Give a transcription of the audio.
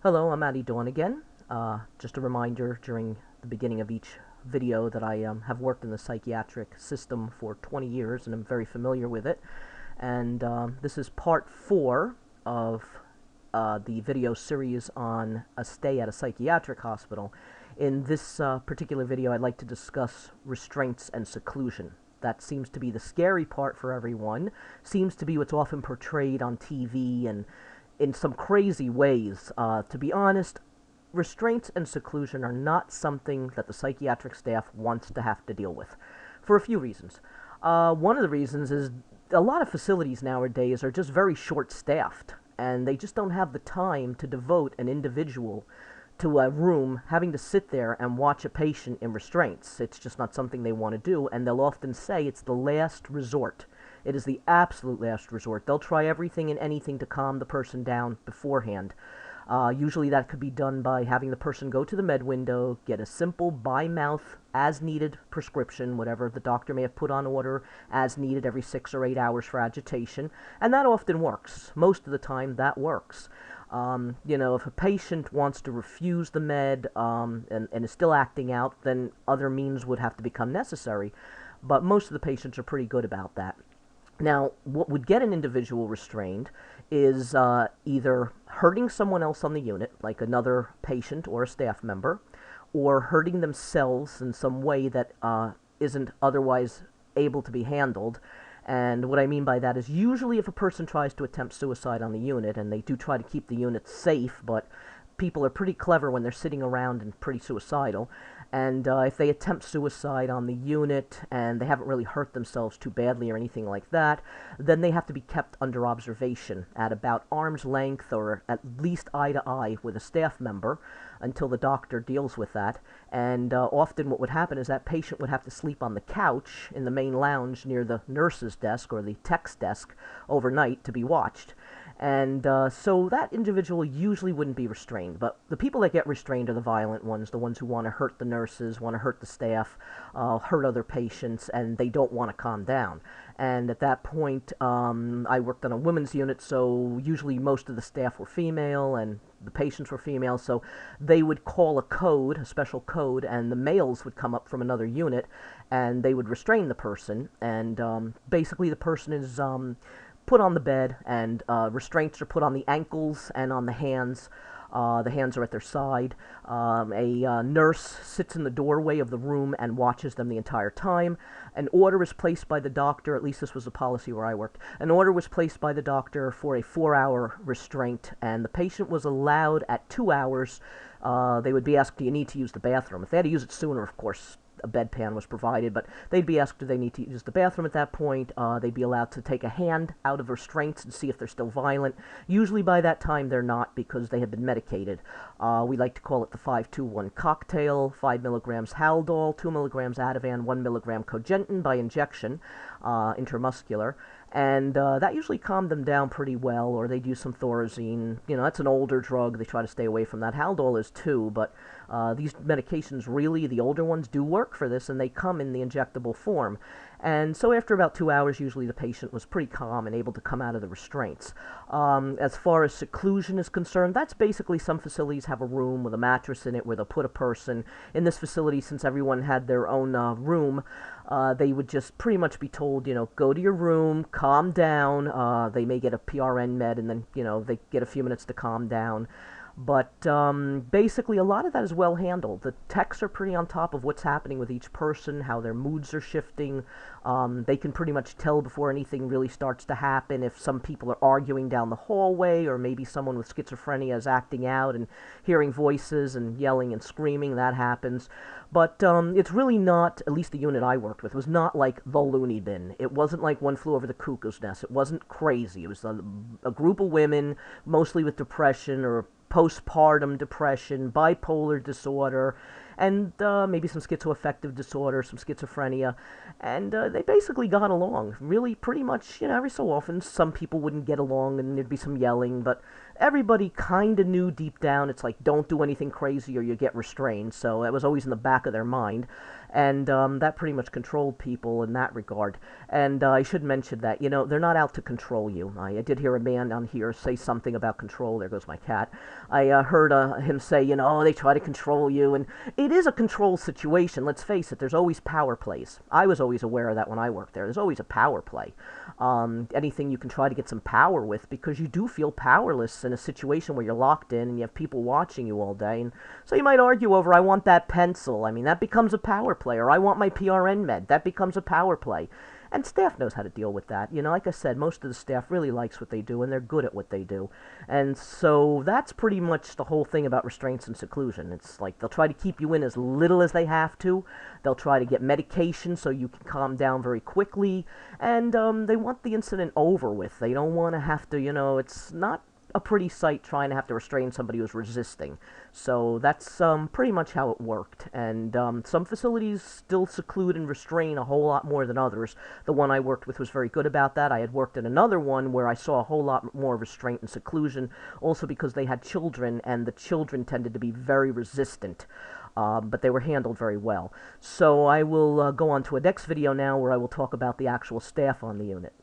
Hello, I'm Matty Dawn again. Just a reminder during the beginning of each video that I have worked in the psychiatric system for 20 years and I'm very familiar with it. And this is part 4 of the video series on a stay at a psychiatric hospital. In this particular video, I'd like to discuss restraints and seclusion. That seems to be the scary part for everyone, seems to be what's often portrayed on TV and in some crazy ways. To be honest, restraints and seclusion are not something that the psychiatric staff wants to have to deal with, for a few reasons. One of the reasons is a lot of facilities nowadays are just very short-staffed, and they just don't have the time to devote an individual to a room having to sit there and watch a patient in restraints. It's just not something they want to do, and they'll often say it's the last resort. It is the absolute last resort. They'll try everything and anything to calm the person down beforehand. Usually that could be done by having the person go to the med window, get a simple by-mouth, as-needed prescription, whatever the doctor may have put on order, as needed every 6 or 8 hours for agitation, and that often works. Most of the time, that works. If a patient wants to refuse the med and is still acting out, then other means would have to become necessary, but most of the patients are pretty good about that. Now, what would get an individual restrained is either hurting someone else on the unit, like another patient or a staff member, or hurting themselves in some way that isn't otherwise able to be handled. And what I mean by that is usually if a person tries to attempt suicide on the unit, and they do try to keep the unit safe, but people are pretty clever when they're sitting around and pretty suicidal. And if they attempt suicide on the unit and they haven't really hurt themselves too badly or anything like that, then they have to be kept under observation at about arm's length or at least eye to eye with a staff member until the doctor deals with that. And often what would happen is that patient would have to sleep on the couch in the main lounge near the nurse's desk or the tech's desk overnight to be watched. And so that individual usually wouldn't be restrained. But the people that get restrained are the violent ones, the ones who want to hurt the nurses, want to hurt the staff, hurt other patients, and they don't want to calm down. And at that point, I worked on a women's unit, so usually most of the staff were female and the patients were female, so they would call a code, a special code, and the males would come up from another unit, and they would restrain the person. And basically the person is put on the bed, and restraints are put on the ankles and on the hands. The hands are at their side. A nurse sits in the doorway of the room and watches them the entire time. An order is placed by the doctor, at least this was the policy where I worked, an order was placed by the doctor for a 4-hour restraint, and the patient was allowed at 2 hours. They would be asked, do you need to use the bathroom? If they had to use it sooner, of course, a bedpan was provided, but they'd be asked, do they need to use the bathroom at that point? They'd be allowed to take a hand out of restraints and see if they're still violent. Usually by that time they're not, because they have been medicated. We like to call it the 5-2-1 cocktail: 5 milligrams Haldol, 2 milligrams Ativan, 1 milligram Cogentin by injection, intramuscular. And that usually calmed them down pretty well, or they'd use some Thorazine. That's an older drug. They try to stay away from that. Haldol is too, but these medications really, the older ones, do work for this, and they come in the injectable form. And so after about 2 hours, usually the patient was pretty calm and able to come out of the restraints. As far as seclusion is concerned, that's basically some facilities have a room with a mattress in it where they'll put a person. In this facility, since everyone had their own room, they would just pretty much be told, go to your room, calm down. They may get a PRN med, and then, they get a few minutes to calm down. But basically, a lot of that is well handled. The techs are pretty on top of what's happening with each person, how their moods are shifting. They can pretty much tell before anything really starts to happen if some people are arguing down the hallway, or maybe someone with schizophrenia is acting out and hearing voices and yelling and screaming. That happens. But it's really not, at least the unit I worked with, was not like the loony bin. It wasn't like One Flew Over the Cuckoo's Nest. It wasn't crazy. It was a group of women, mostly with depression or postpartum depression, bipolar disorder, and maybe some schizoaffective disorder, some schizophrenia, and they basically got along. Really, pretty much, every so often, some people wouldn't get along and there'd be some yelling, but everybody kind of knew deep down, it's like, don't do anything crazy or you get restrained, so that was always in the back of their mind. and that pretty much controlled people in that regard. And I should mention that, you know, they're not out to control you. I did hear a man on here say something about control. There goes my cat. I heard him say, you know, they try to control you, and it is a control situation. Let's face it, there's always power plays. I was always aware of that when I worked there. There's always a power play. Anything you can try to get some power with, because you do feel powerless in a situation where you're locked in and you have people watching you all day. And so you might argue over, I want that pencil. I mean, that becomes a power play. Or I want my PRN med. That becomes a power play. And staff knows how to deal with that. You know, like I said, most of the staff really likes what they do, and they're good at what they do. And so that's pretty much the whole thing about restraints and seclusion. It's like they'll try to keep you in as little as they have to. They'll try to get medication so you can calm down very quickly. And they want the incident over with. They don't want to have to, you know, it's not a pretty sight trying to have to restrain somebody who's resisting. So that's pretty much how it worked. And some facilities still seclude and restrain a whole lot more than others. The one I worked with was very good about that. I had worked in another one where I saw a whole lot more restraint and seclusion, also because they had children, and the children tended to be very resistant. But they were handled very well. So I will go on to a next video now where I will talk about the actual staff on the unit.